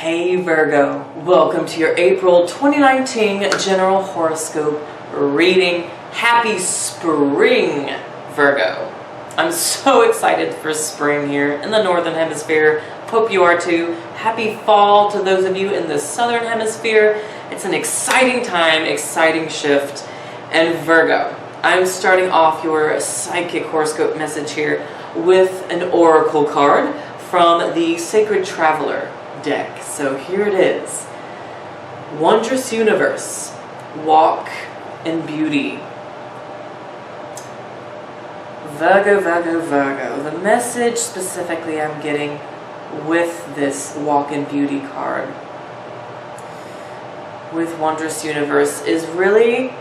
Hey Virgo, welcome to your April 2019 general horoscope reading. Happy spring, Virgo. I'm so excited for spring here in the northern hemisphere. Hope you are too. Happy fall to those of you in the southern hemisphere. It's an exciting time, exciting shift. And Virgo, I'm starting off your psychic horoscope message here with an oracle card from the Sacred Traveler deck. So here it is. Wondrous universe, walk in beauty. Virgo, Virgo, Virgo. The message specifically I'm getting with this walk in beauty card with Wondrous Universe is really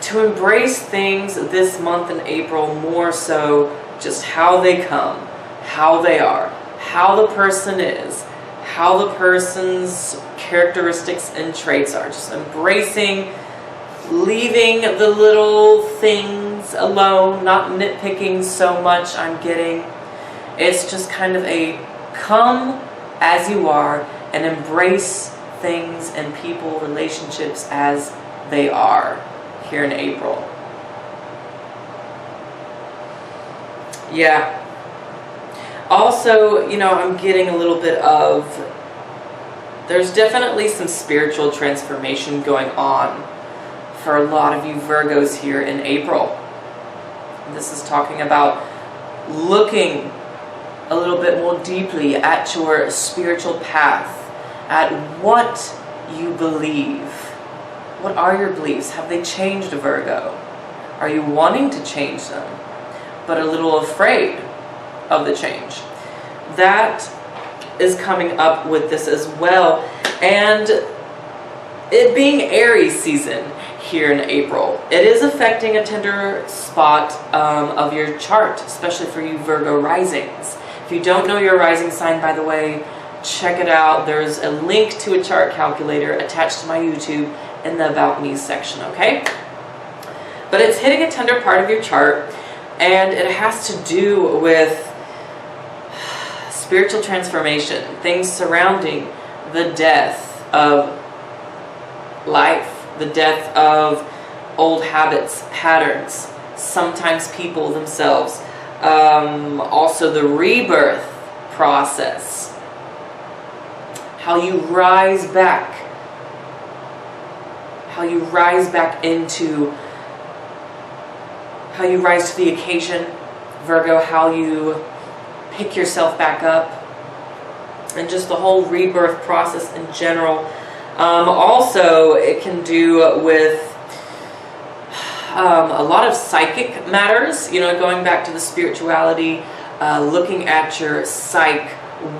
to embrace things this month in April, more so just how they come, how they are, how the person is, how the person's characteristics and traits are. Just embracing, leaving the little things alone, not nitpicking so much. I'm getting it's just kind of a come as you are and embrace things and people, relationships as they are here in April. Yeah. Also, I'm getting a little bit of, there's definitely some spiritual transformation going on for a lot of you Virgos here in April. This is talking about looking a little bit more deeply at your spiritual path, at what you believe. What are your beliefs? Have they changed, Virgo? Are you wanting to change them, but a little afraid of the change? That is coming up with this as well. And it being Aries season here in April, it is affecting a tender spot of your chart, especially for you Virgo risings. If you don't know your rising sign, by the way, check it out. There's a link to a chart calculator attached to my YouTube in the About Me section, okay? But it's hitting a tender part of your chart, and it has to do with spiritual transformation, things surrounding the death of life, the death of old habits, patterns, sometimes people themselves, also the rebirth process, how you rise back into, how you rise to the occasion, Virgo, how you pick yourself back up, and just the whole rebirth process in general. Also, it can do with a lot of psychic matters, going back to the spirituality, looking at your psyche,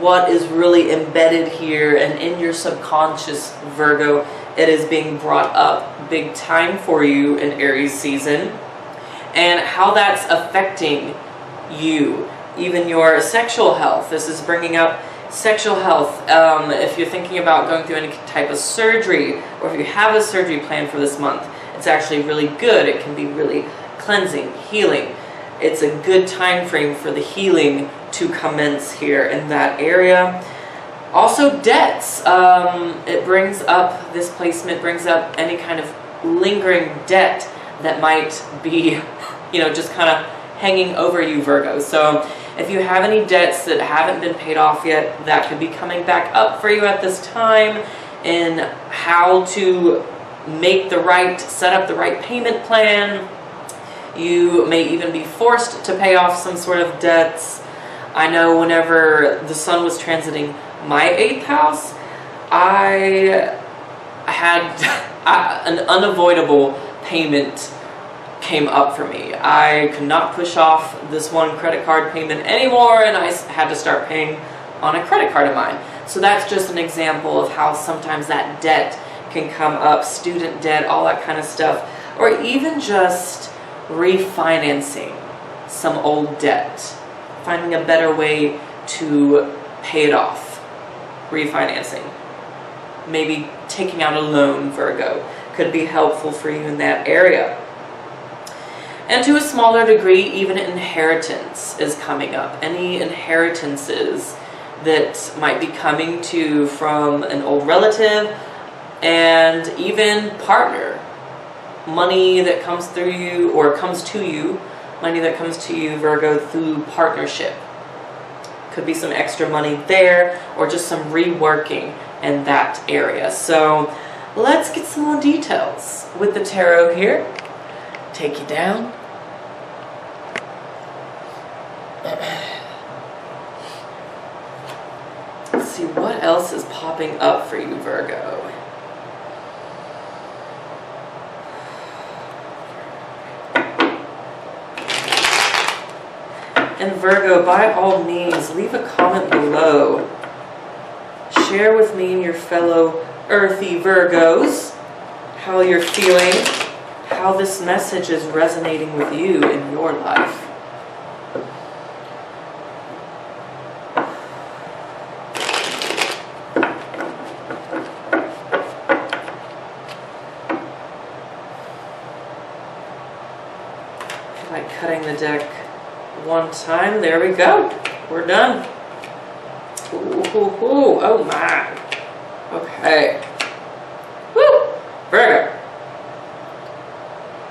what is really embedded here and in your subconscious, Virgo. It is being brought up big time for you in Aries season, and how that's affecting you, even your sexual health. This is bringing up sexual health. If you're thinking about going through any type of surgery, or if you have a surgery planned for this month, it's actually really good. It can be really cleansing, healing. It's a good time frame for the healing to commence here in that area. Also debts. It brings up, this placement brings up any kind of lingering debt that might be, just kind of hanging over you, Virgo. So if you have any debts that haven't been paid off yet, that could be coming back up for you at this time, in how to set up the right payment plan. You may even be forced to pay off some sort of debts. I know whenever the sun was transiting my 8th house, I had an unavoidable payment came up for me. I could not push off this one credit card payment anymore, and I had to start paying on a credit card of mine. So that's just an example of how sometimes that debt can come up, student debt, all that kind of stuff, or even just refinancing some old debt, finding a better way to pay it off, refinancing. Maybe taking out a loan, Virgo, could be helpful for you in that area. And to a smaller degree, even inheritance is coming up. Any inheritances that might be coming to you from an old relative, and even partner. Money that comes through you, or comes to you, money that comes to you, Virgo, through partnership. Could be some extra money there, or just some reworking in that area. So let's get some more details with the tarot here. Take you down. Let's see what else is popping up for you, Virgo. And Virgo, by all means, leave a comment below. Share with me and your fellow earthy Virgos how you're feeling, how this message is resonating with you in your life. I feel like cutting the deck one time. There we go. We're done. Ooh, oh my. Okay. Woo! Virgo.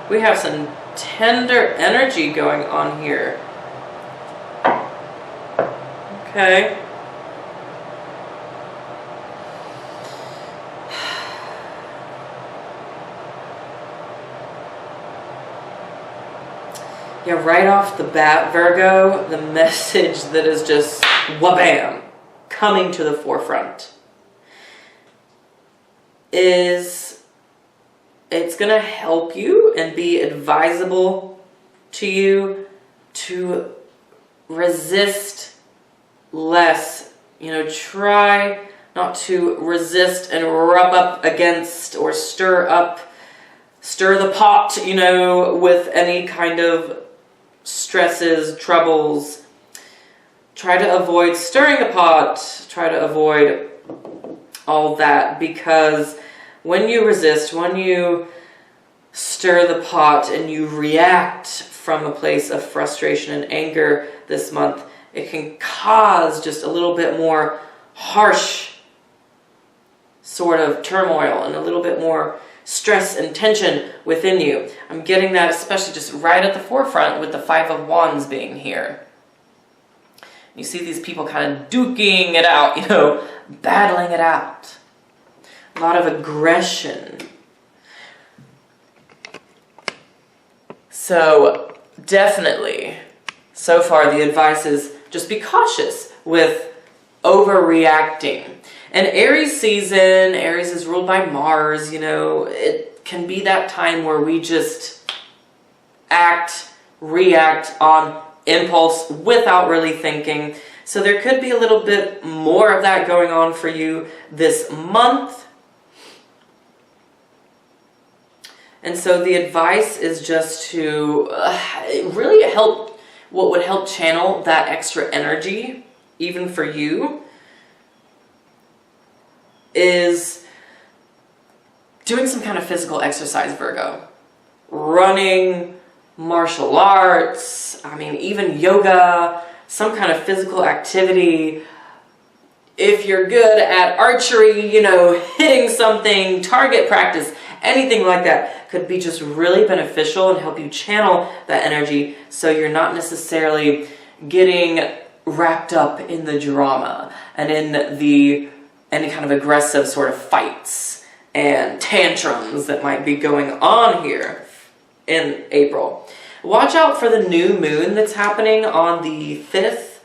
We have some tender energy going on here. Okay. Yeah, right off the bat, Virgo, the message that is just wha-bam, coming to the forefront is it's going to help you and be advisable to you to resist less. You know, try not to resist and rub up against or stir the pot, you know, with any kind of stresses, troubles. Try to avoid stirring the pot. Try to avoid all that, because when you resist, when you stir the pot and you react from a place of frustration and anger this month, it can cause just a little bit more harsh sort of turmoil and a little bit more stress and tension within you. I'm getting that especially just right at the forefront with the Five of Wands being here. You see these people kind of duking it out, you know, battling it out. A lot of aggression. So definitely, so far the advice is just be cautious with overreacting. And Aries season, Aries is ruled by Mars, you know, it can be that time where we just react on impulse without really thinking. So there could be a little bit more of that going on for you this month. And so the advice is just to really help, what would help channel that extra energy, even for you, is doing some kind of physical exercise, Virgo. Running, martial arts, I mean, even yoga, some kind of physical activity. If you're good at archery, you know, hitting something, target practice, anything like that could be just really beneficial and help you channel that energy so you're not necessarily getting wrapped up in the drama and in the any kind of aggressive sort of fights and tantrums that might be going on here in April. Watch out for the new moon that's happening on the 5th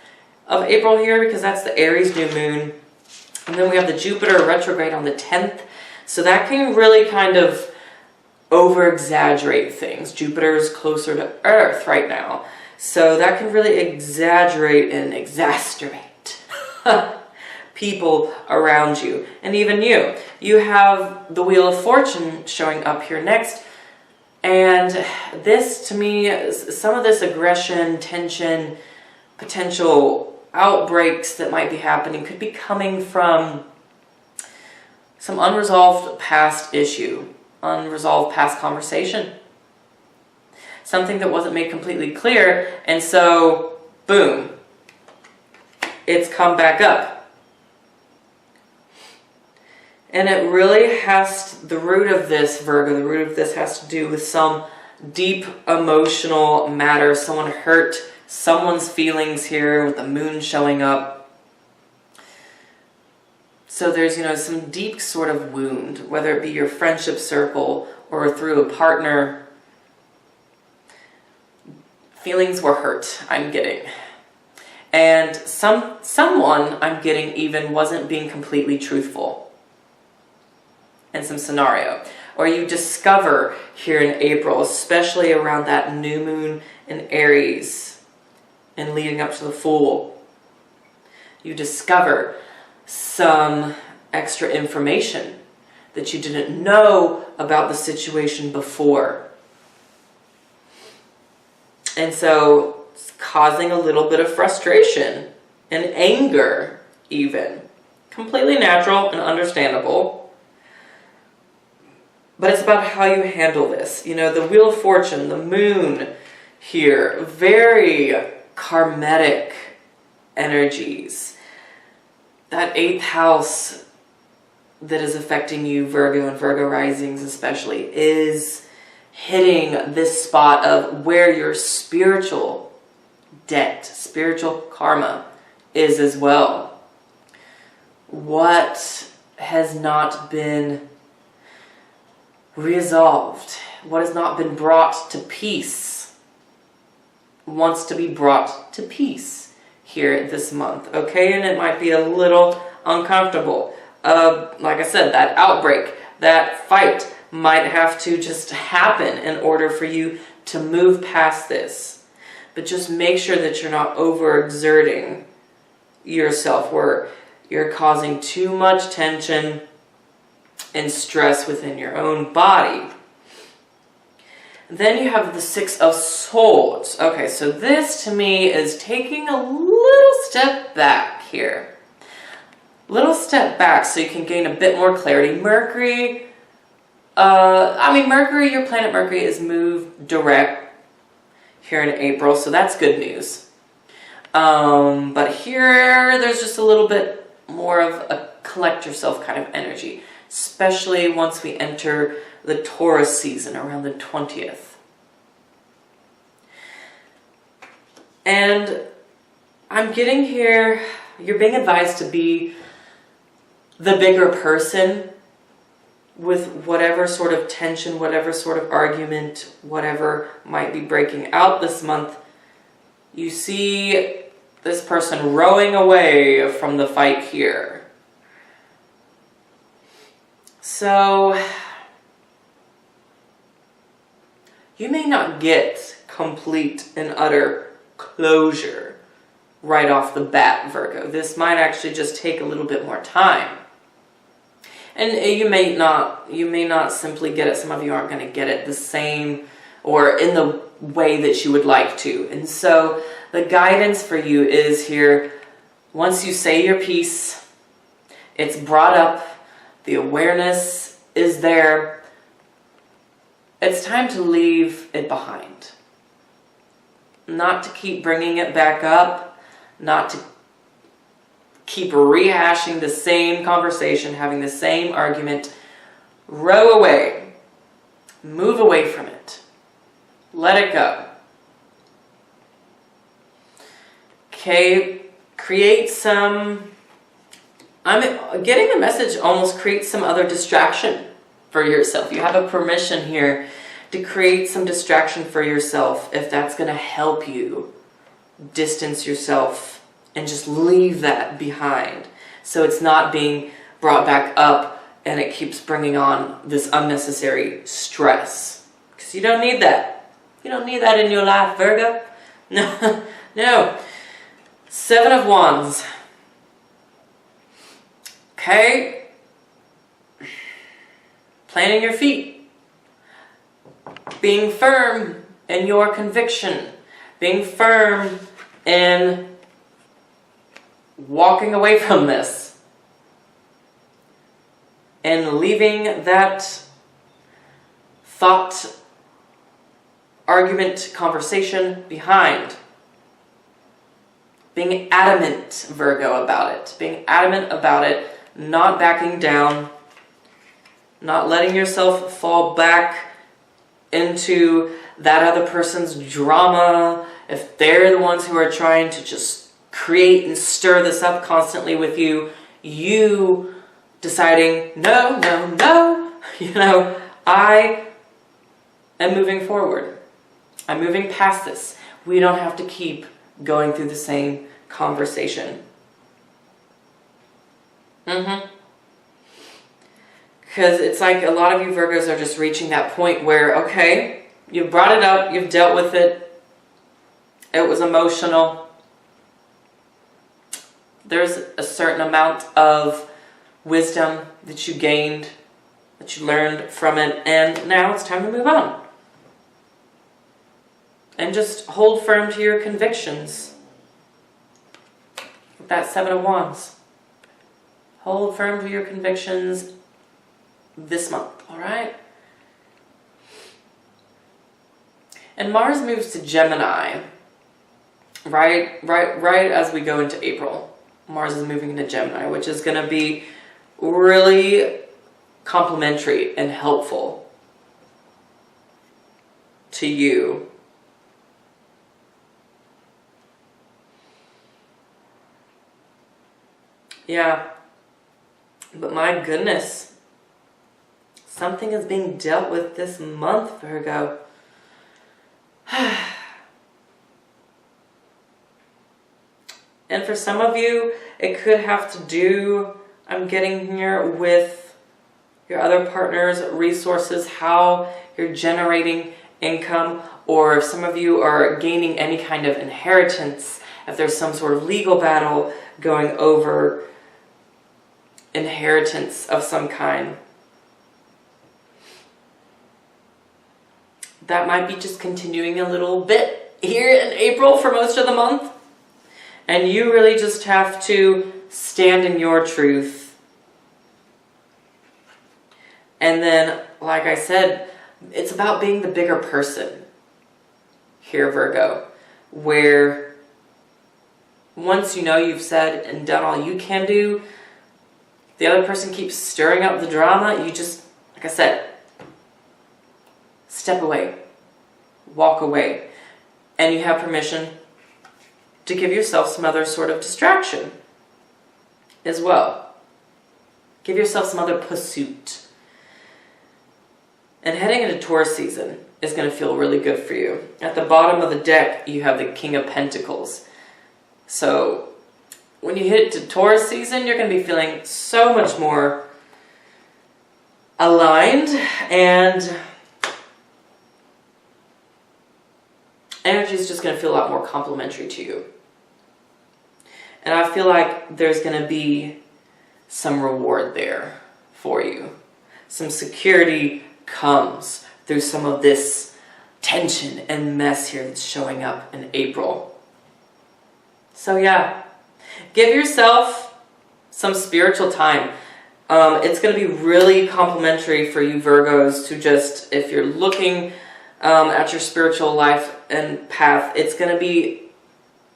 of April here, because that's the Aries new moon. And then we have the Jupiter retrograde on the 10th. So that can really kind of over-exaggerate things. Jupiter is closer to Earth right now. So that can really exaggerate and exacerbate people around you. And even you. You have the Wheel of Fortune showing up here next. And this, to me, some of this aggression, tension, potential outbreaks that might be happening could be coming from some unresolved past issue, unresolved past conversation. Something that wasn't made completely clear, and so, boom, it's come back up. And it really has, the root of this, Virgo, the root of this has to do with some deep emotional matter. Someone hurt someone's feelings here with the moon showing up. So there's, some deep sort of wound, whether it be your friendship circle or through a partner. Feelings were hurt, I'm getting. And someone, I'm getting, even wasn't being completely truthful in some scenario. Or you discover here in April, especially around that new moon in Aries and leading up to the Fool, you discover some extra information that you didn't know about the situation before. And so it's causing a little bit of frustration and anger even. Completely natural and understandable. But it's about how you handle this. The Wheel of Fortune, the moon here, very karmatic energies. That 8th house that is affecting you, Virgo and Virgo risings especially, is hitting this spot of where your spiritual debt, spiritual karma is as well. What has not been resolved, what has not been brought to peace, wants to be brought to peace here this month, okay? And it might be a little uncomfortable. Like I said, that outbreak, that fight might have to just happen in order for you to move past this. But just make sure that you're not overexerting yourself where you're causing too much tension and stress within your own body. Then you have the 6 of Swords. Okay, so this to me is taking a little step back here. Little step back so you can gain a bit more clarity. Mercury, Mercury, your planet Mercury is moved direct here in April, so that's good news. But here, there's just a little bit more of a collect yourself kind of energy, especially once we enter the Taurus season around the 20th. And I'm getting here, you're being advised to be the bigger person with whatever sort of tension, whatever sort of argument, whatever might be breaking out this month. You see this person rowing away from the fight here. So you may not get complete and utter closure right off the bat, Virgo. This might actually just take a little bit more time. And you may not simply get it. Some of you aren't going to get it the same or in the way that you would like to. And so the guidance for you is here, once you say your piece, it's brought up, the awareness is there, it's time to leave it behind. Not to keep bringing it back up, not to keep rehashing the same conversation, having the same argument. Row away. Move away from it. Let it go. Okay, create some, I'm getting the message, almost create some other distraction for yourself. You have a permission here to create some distraction for yourself if that's going to help you distance yourself and just leave that behind, so it's not being brought back up and it keeps bringing on this unnecessary stress. Because you don't need that. You don't need that in your life, Virgo. No, no. 7 of Wands. Okay. Planting your feet. Being firm in your conviction. Being firm in walking away from this and leaving that thought, argument, conversation behind. being adamant, Virgo, about it. Being adamant about it, not backing down, not letting yourself fall back into that other person's drama. If they're the ones who are trying to just create and stir this up constantly with you, you deciding, no, no, no, you know, I am moving forward. I'm moving past this. We don't have to keep going through the same conversation. Because it's like a lot of you Virgos are just reaching that point where, okay, you've brought it up, you've dealt with it, it was emotional. There's a certain amount of wisdom that you gained, that you learned from it, and now it's time to move on. And just hold firm to your convictions. With that Seven of Wands. Hold firm to your convictions this month, alright? And Mars moves to Gemini, right as we go into April. Mars is moving into Gemini, which is going to be really complimentary and helpful to you. Yeah, but my goodness, something is being dealt with this month, Virgo. And for some of you, it could have to do, I'm getting here, with your other partner's resources, how you're generating income, or if some of you are gaining any kind of inheritance, if there's some sort of legal battle going over inheritance of some kind. That might be just continuing a little bit here in April for most of the month. And you really just have to stand in your truth. And then, like I said, it's about being the bigger person here, Virgo, where once you know you've said and done all you can do, the other person keeps stirring up the drama, you just, like I said, step away, walk away, and you have permission to give yourself some other sort of distraction as well. Give yourself some other pursuit. And heading into Taurus season is going to feel really good for you. At the bottom of the deck, you have the King of Pentacles. So when you hit to Taurus season, you're going to be feeling so much more aligned, and energy is just going to feel a lot more complimentary to you. And I feel like there's going to be some reward there for you. Some security comes through some of this tension and mess here that's showing up in April. So yeah, give yourself some spiritual time. It's going to be really complimentary for you Virgos to just, if you're looking at your spiritual life and path, it's going to be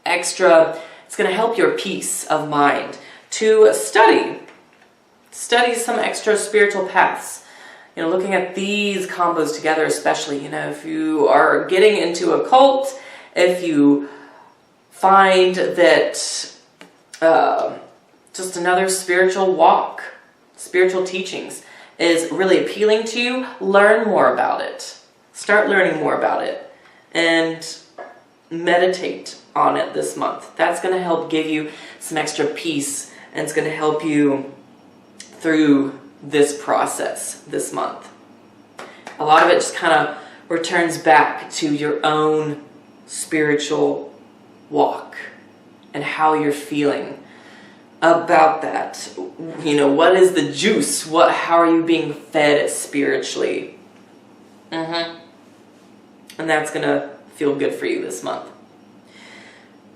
extra. It's going to help your peace of mind to study some extra spiritual paths. You know, looking at these combos together, especially, you know, if you are getting into a cult, if you find that just another spiritual walk, spiritual teachings is really appealing to you, learn more about it. Start learning more about it and meditate on it this month. That's going to help give you some extra peace, and it's going to help you through this process this month. A lot of it just kind of returns back to your own spiritual walk and how you're feeling about that. You know, what is the juice? How are you being fed spiritually? And that's going to feel good for you this month.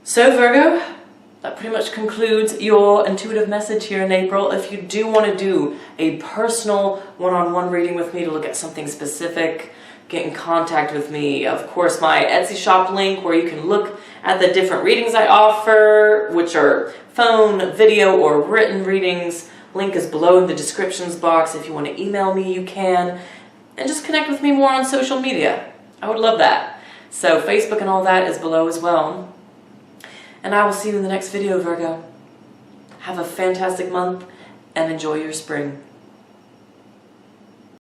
So Virgo, that pretty much concludes your intuitive message here in April. If you do want to do a personal one-on-one reading with me to look at something specific, get in contact with me. Of course, my Etsy shop link where you can look at the different readings I offer, which are phone, video, or written readings. Link is below in the descriptions box. If you want to email me, you can. And just connect with me more on social media. I would love that. So Facebook and all that is below as well. And I will see you in the next video, Virgo. Have a fantastic month and enjoy your spring.